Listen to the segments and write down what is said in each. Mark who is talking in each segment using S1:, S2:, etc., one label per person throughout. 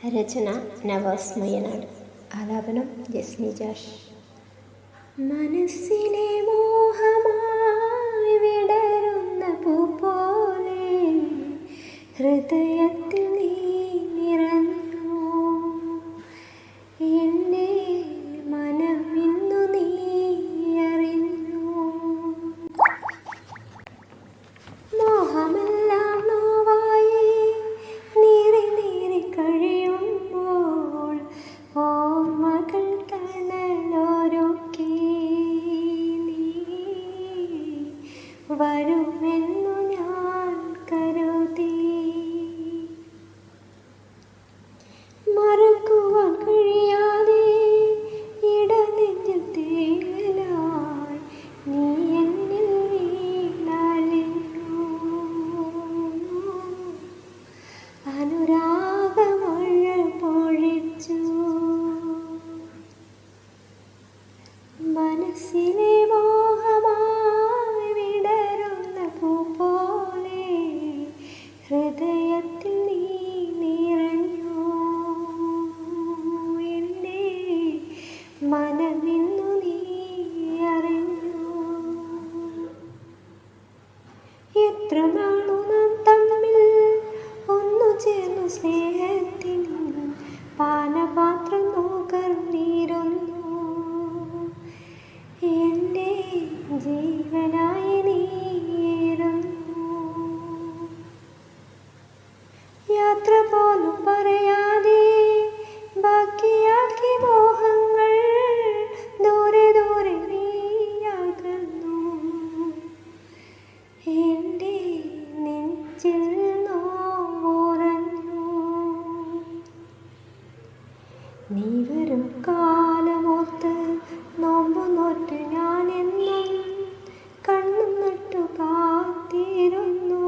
S1: രചന നവാസ് മയ്യനാട്. ആലാപനം ജസ്മി ജാഷ്. മനസ്സിലെ മോഹമായി വിടരുന്ന പൂ പോലെ ഹൃദയത്തിൽ നീ നിറഞ്ഞു. എൻ്റെ മനമിന്നു നീ അറിഞ്ഞു. മോഹമെല്ലാം നോവായി നീറി നീറി കഴിയുമ്പോൾ ഓർമ്മകൾ തണലൊരുക്കി നീ വരുമെന്നു ഞാൻ കരുതി. മറക്കുവാൻ കഴിയാതെ ഇടനെഞ്ചിൽ തേങ്ങലായി നീ എന്നിൽ വീണലിഞ്ഞു. അനുരാഗമഴ പൊഴിച്ചു. മനസ്സിലെ മോഹമായി വിടരുന്ന പൂ പോലെ ഹൃദയത്തിൽ നീ നിറഞ്ഞു. എൻ്റെ മനമിന്നു നീ അറിഞ്ഞു. എത്ര നാളു നാം തമ്മിൽ ഒന്നു ചേർന്നു സ്നേഹത്തിൻ പാനപാത്രം നുകർന്നിരുന്നു. എൻ്റെ ജീവനായി നീയിരുന്നു. യാത്ര പോലും പറയാതെ ബാക്കിയാക്കി മോഹങ്ങൾ ദൂരെ ദൂരെ നീയാകുന്നു. എൻ്റെ നെഞ്ചിൽ നോവുറഞ്ഞു. നീ വരും കാലമോർത്ത് നോമ്പു നോറ്റ് ഞാനെന്നും കണ്ണു നട്ടു കാത്തിരുന്നു.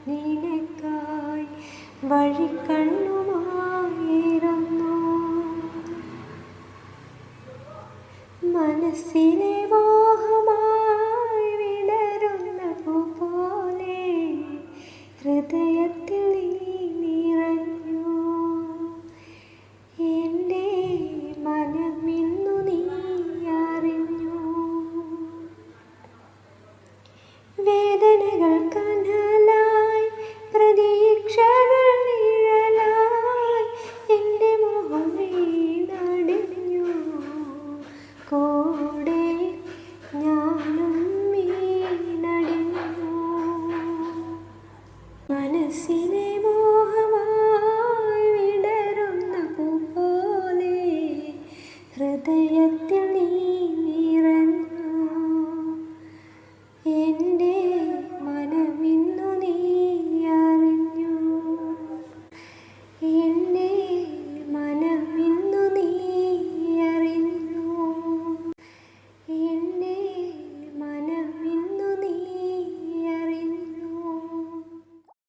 S1: നിനക്കായി വഴിക്കണ്ണുമായിരുന്നു. മനസ്സിലെ